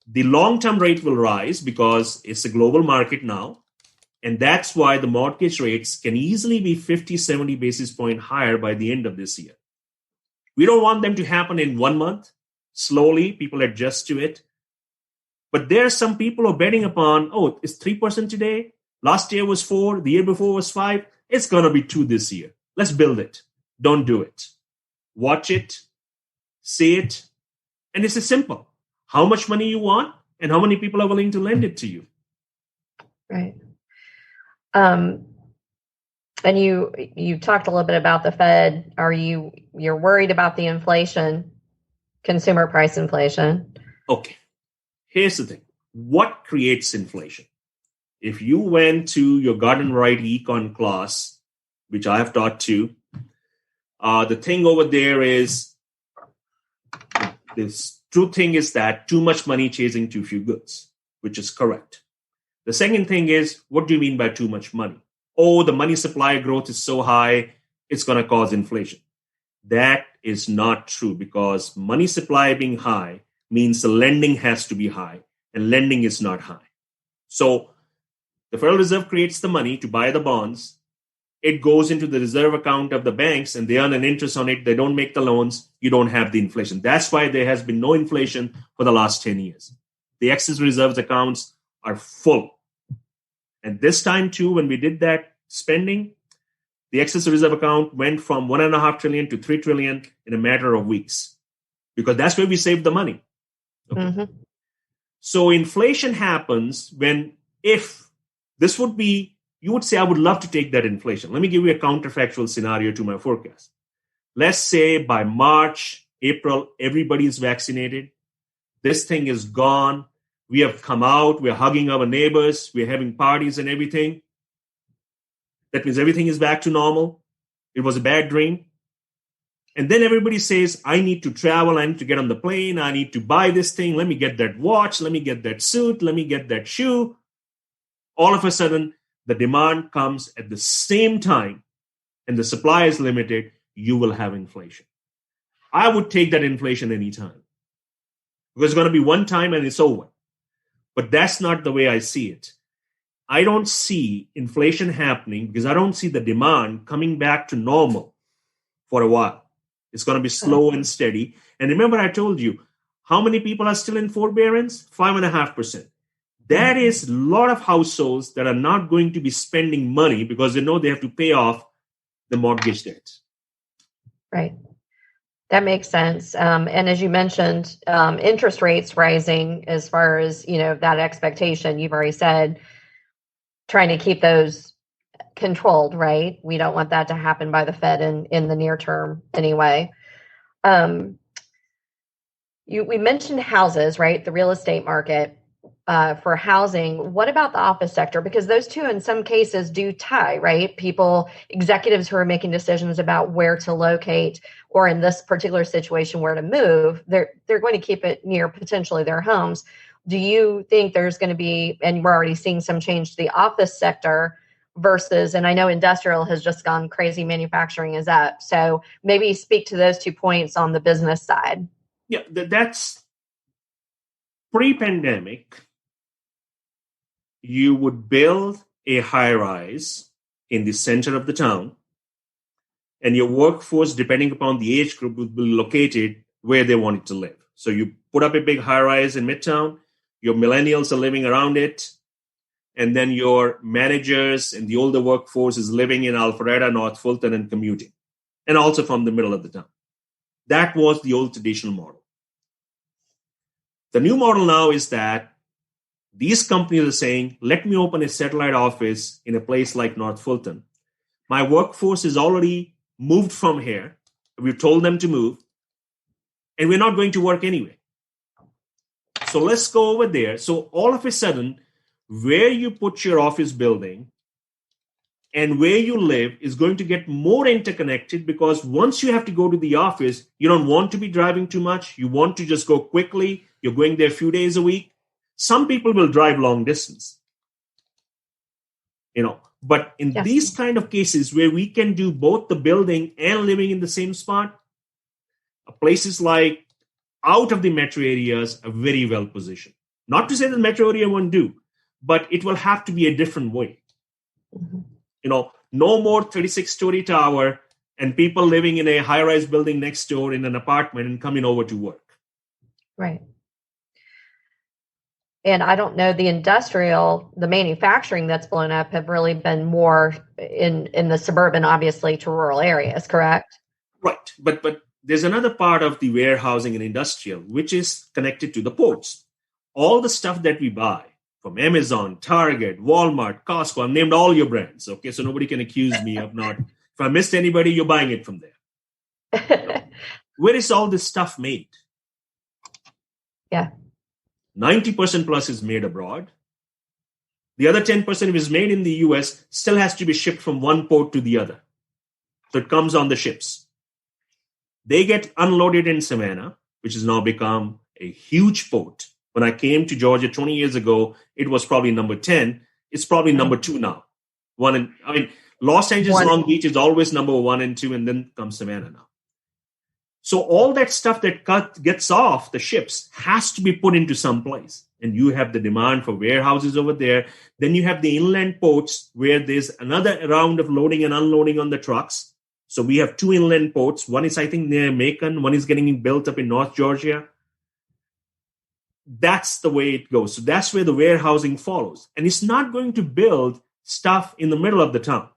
the long-term rate will rise because it's a global market now. And that's why the mortgage rates can easily be 50, 70 basis points higher by the end of this year. We don't want them to happen in 1 month. Slowly, people adjust to it. But there are some people who are betting upon, oh, it's 3% today. Last year was 4. The year before was 5. It's going to be 2 this year. Let's build it. Don't do it. Watch it. See it. And it's simple. How much money you want and how many people are willing to lend it to you. Right. And you talked a little bit about the Fed. You're worried about the inflation, consumer price inflation? Okay. Here's the thing. What creates inflation? If you went to your garden variety econ class, which I have taught too, the thing over there is this true thing is that too much money chasing too few goods, which is correct. The second thing is, what do you mean by too much money? Oh, the money supply growth is so high, it's going to cause inflation. That is not true, because money supply being high means the lending has to be high, and lending is not high. So the Federal Reserve creates the money to buy the bonds. It goes into the reserve account of the banks, and they earn an interest on it. They don't make the loans. You don't have the inflation. That's why there has been no inflation for the last 10 years. The excess reserves accounts are full. And this time, too, when we did that spending, the excess reserve account went from $1.5 trillion to $3 trillion in a matter of weeks, because that's where we saved the money. Okay. Mm-hmm. So inflation happens if this would be, you would say, I would love to take that inflation. Let me give you a counterfactual scenario to my forecast. Let's say by March, April, everybody is vaccinated. This thing is gone. We have come out. We're hugging our neighbors. We're having parties and everything. That means everything is back to normal. It was a bad dream. And then everybody says, I need to travel. I need to get on the plane. I need to buy this thing. Let me get that watch. Let me get that suit. Let me get that shoe. All of a sudden, the demand comes at the same time and the supply is limited. You will have inflation. I would take that inflation anytime, because it's going to be one time and it's over. But that's not the way I see it. I don't see inflation happening because I don't see the demand coming back to normal for a while. It's going to be slow and steady. And remember, I told you, how many people are still in forbearance? 5.5%. That is a lot of households that are not going to be spending money because they know they have to pay off the mortgage debt. Right. That makes sense. And as you mentioned, interest rates rising, as far as, that expectation, you've already said, trying to keep those controlled, right? We don't want that to happen by the Fed in the near term anyway. We mentioned houses, right? The real estate market for housing. What about the office sector? Because those two, in some cases, do tie, right? Executives who are making decisions about where to locate, or in this particular situation, where to move, they're going to keep it near potentially their homes. Do you think there's going to be, and we're already seeing some change to the office sector versus, and I know industrial has just gone crazy, manufacturing is up. So maybe speak to those 2 points on the business side. Yeah, that's pre-pandemic. You would build a high-rise in the center of the town, and your workforce, depending upon the age group, would be located where they wanted to live. So you put up a big high-rise in Midtown, your millennials are living around it, and then your managers and the older workforce is living in Alpharetta, North Fulton, and commuting, and also from the middle of the town. That was the old traditional model. The new model now is that these companies are saying, let me open a satellite office in a place like North Fulton. My workforce is already moved from here. We've told them to move, and we're not going to work anyway. So let's go over there. So all of a sudden, where you put your office building and where you live is going to get more interconnected, because once you have to go to the office, you don't want to be driving too much. You want to just go quickly. You're going there a few days a week. Some people will drive long distance, but in these kind of cases where we can do both the building and living in the same spot, places like out of the metro areas are very well positioned. Not to say that the metro area won't do, but it will have to be a different way. Mm-hmm. No more 36-story tower and people living in a high-rise building next door in an apartment and coming over to work. Right. And I don't know, the manufacturing that's blown up have really been more in the suburban, obviously, to rural areas, correct? Right. But there's another part of the warehousing and industrial, which is connected to the ports. All the stuff that we buy from Amazon, Target, Walmart, Costco, I've named all your brands. Okay, so nobody can accuse me of not. If I missed anybody, you're buying it from there. Where is all this stuff made? Yeah. 90% plus is made abroad. The other 10%, if it's made in the US, still has to be shipped from one port to the other. So it comes on the ships. They get unloaded in Savannah, which has now become a huge port. When I came to Georgia 20 years ago, it was probably number 10. It's probably number 2 now. Los Angeles, Long Beach is always number 1 and 2, and then comes Savannah now. So all that stuff that gets off the ships has to be put into some place. And you have the demand for warehouses over there. Then you have the inland ports where there's another round of loading and unloading on the trucks. So we have 2 inland ports. One is, I think, near Macon. One is getting built up in North Georgia. That's the way it goes. So that's where the warehousing follows. And it's not going to build stuff in the middle of the town.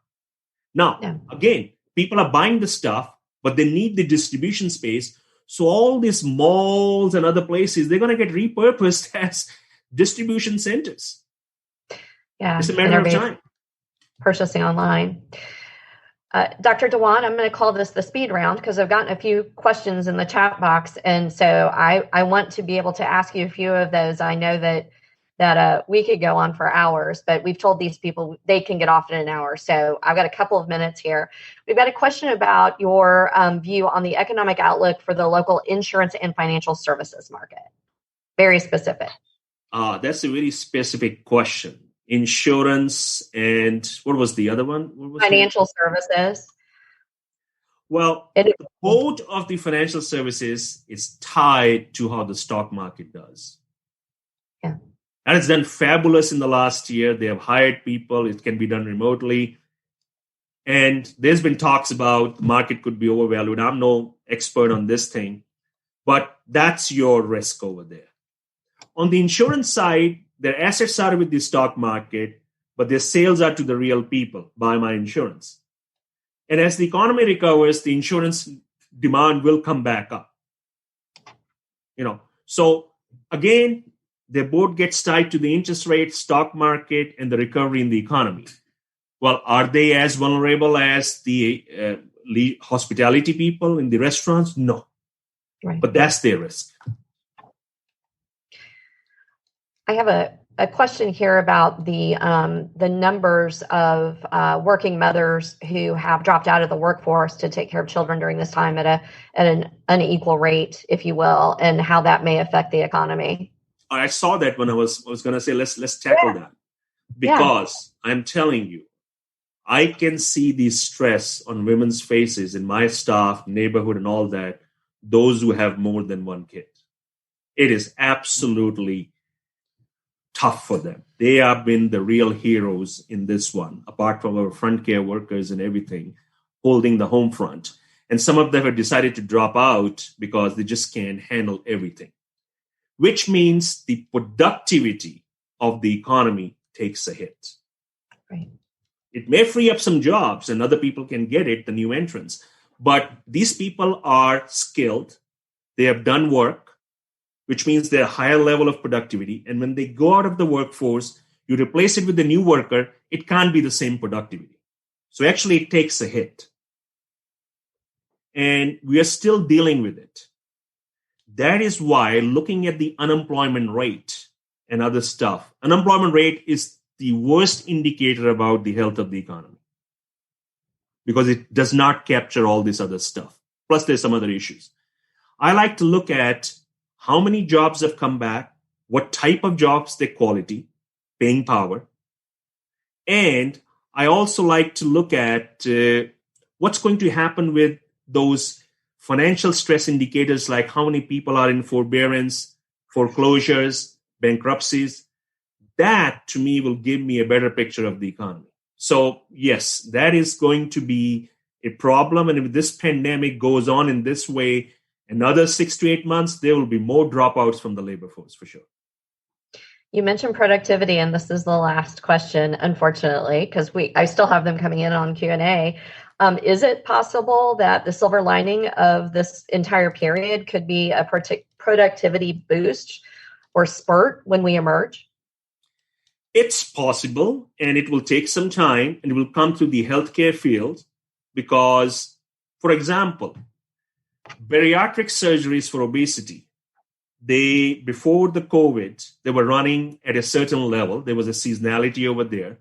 Now, again, people are buying the stuff, but they need the distribution space. So all these malls and other places, they're going to get repurposed as distribution centers. Yeah. It's a matter of time. Purchasing online. Dr. Dhawan, I'm going to call this the speed round because I've gotten a few questions in the chat box. And so I want to be able to ask you a few of those. I know that we could go on for hours, but we've told these people they can get off in an hour. So I've got a couple of minutes here. We've got a question about your view on the economic outlook for the local insurance and financial services market. Very specific. That's a very specific question. Insurance and what was the other one? Financial services. Well, the boat of the financial services is tied to how the stock market does. Yeah. And it's done fabulous in the last year. They have hired people. It can be done remotely. And there's been talks about the market could be overvalued. I'm no expert on this thing, but that's your risk over there. On the insurance side, their assets are with the stock market, but their sales are to the real people. Buy my insurance. And as the economy recovers, the insurance demand will come back up. So again, their boat gets tied to the interest rate, stock market, and the recovery in the economy. Well, are they as vulnerable as the hospitality people in the restaurants? No. Right. But that's their risk. I have a question here about the numbers of working mothers who have dropped out of the workforce to take care of children during this time at an unequal rate, if you will, and how that may affect the economy. I saw that when I was going to say let's tackle that, because I'm telling you, I can see the stress on women's faces in my staff, neighborhood, and all that. Those who have more than one kid, it is absolutely tough for them. They have been the real heroes in this one, apart from our front care workers and everything, holding the home front. And some of them have decided to drop out because they just can't handle everything, which means the productivity of the economy takes a hit. Right. It may free up some jobs and other people can get it, the new entrants. But these people are skilled. They have done work, which means they're a higher level of productivity. And when they go out of the workforce, you replace it with a new worker, it can't be the same productivity. So actually it takes a hit. And we are still dealing with it. That is why looking at the unemployment rate and other stuff, unemployment rate is the worst indicator about the health of the economy because it does not capture all this other stuff. Plus, there's some other issues. I like to look at how many jobs have come back, what type of jobs, their quality, paying power. And I also like to look at what's going to happen with those financial stress indicators, like how many people are in forbearance, foreclosures, bankruptcies. That, to me, will give me a better picture of the economy. So, yes, that is going to be a problem. And if this pandemic goes on in this way, another 6 to 8 months, there will be more dropouts from the labor force, for sure. You mentioned productivity, and this is the last question, unfortunately, because I still have them coming in on Q&A. Is it possible that the silver lining of this entire period could be a productivity boost or spurt when we emerge? It's possible, and it will take some time, and it will come through the healthcare field because, for example, bariatric surgeries for obesity, before the COVID, they were running at a certain level. There was a seasonality over there.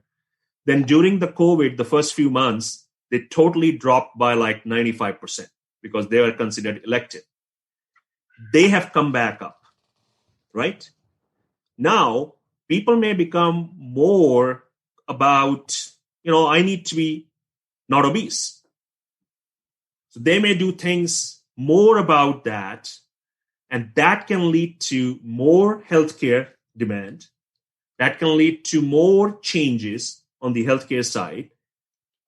Then during the COVID, the first few months, they totally dropped by like 95% because they were considered elective. They have come back up, right? Now, people may become more about, I need to be not obese. So they may do things more about that, and that can lead to more healthcare demand. That can lead to more changes on the healthcare side.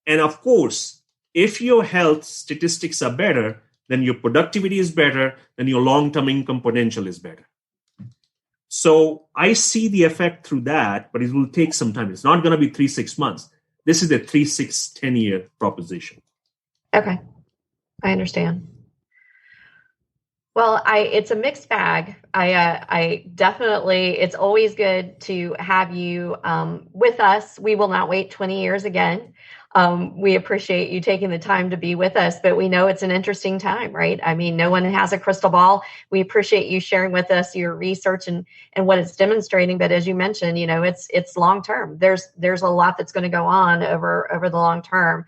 And of course, if your health statistics are better, then your productivity is better, then your long-term income potential is better. So I see the effect through that, but it will take some time. It's not going to be 3-6 months. This is a 3-6-10 year proposition. Okay, I understand. Well, it's a mixed bag. I definitely, it's always good to have you with us. We will not wait 20 years again. We appreciate you taking the time to be with us, but we know it's an interesting time, right? I mean, no one has a crystal ball. We appreciate you sharing with us your research and what it's demonstrating. But as you mentioned, it's long term. There's a lot that's going to go on over the long term.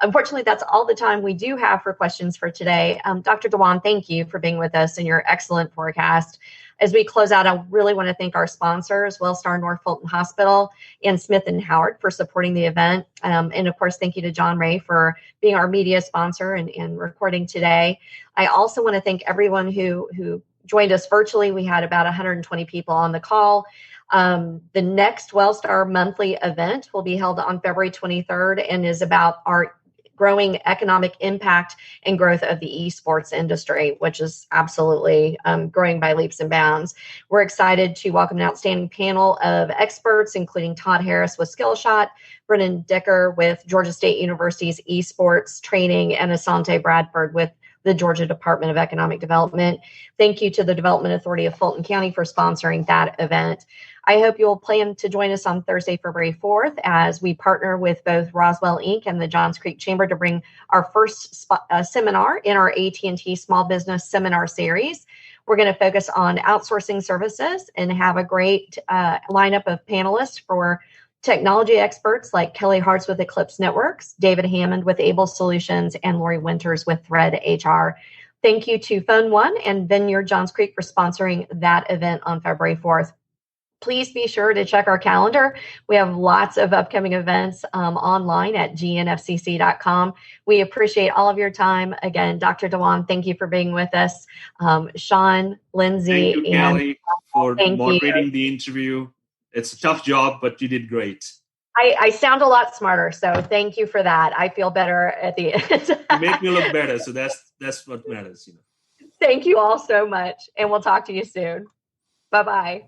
Unfortunately, that's all the time we do have for questions for today. Dr. Dhawan, thank you for being with us and your excellent forecast. As we close out, I really want to thank our sponsors, Wellstar North Fulton Hospital and Smith & Howard, for supporting the event. And of course, thank you to John Ray for being our media sponsor and recording today. I also want to thank everyone who joined us virtually. We had about 120 people on the call. The next WellStar monthly event will be held on February 23rd and is about our growing economic impact and growth of the esports industry, which is absolutely growing by leaps and bounds. We're excited to welcome an outstanding panel of experts, including Todd Harris with Skillshot, Brennan Dicker with Georgia State University's esports training, and Asante Bradford with the Georgia Department of Economic Development. Thank you to the Development Authority of Fulton County for sponsoring that event. I hope you'll plan to join us on Thursday, February 4th, as we partner with both Roswell Inc. and the Johns Creek Chamber to bring our first seminar in our AT&T Small Business Seminar Series. We're going to focus on outsourcing services and have a great lineup of panelists for technology experts like Kelly Hartz with Eclipse Networks, David Hammond with Able Solutions, and Lori Winters with Thread HR. Thank you to Phone One and Vineyard Johns Creek for sponsoring that event on February 4th. Please be sure to check our calendar. We have lots of upcoming events online at GNFCC.com. We appreciate all of your time. Again, Dr. Dhawan, thank you for being with us. Sean, Lindsay. Thank you, Kelly, for moderating the interview. It's a tough job, but you did great. I sound a lot smarter, so thank you for that. I feel better at the end. You make me look better, so that's what matters. Thank you all so much, and we'll talk to you soon. Bye-bye.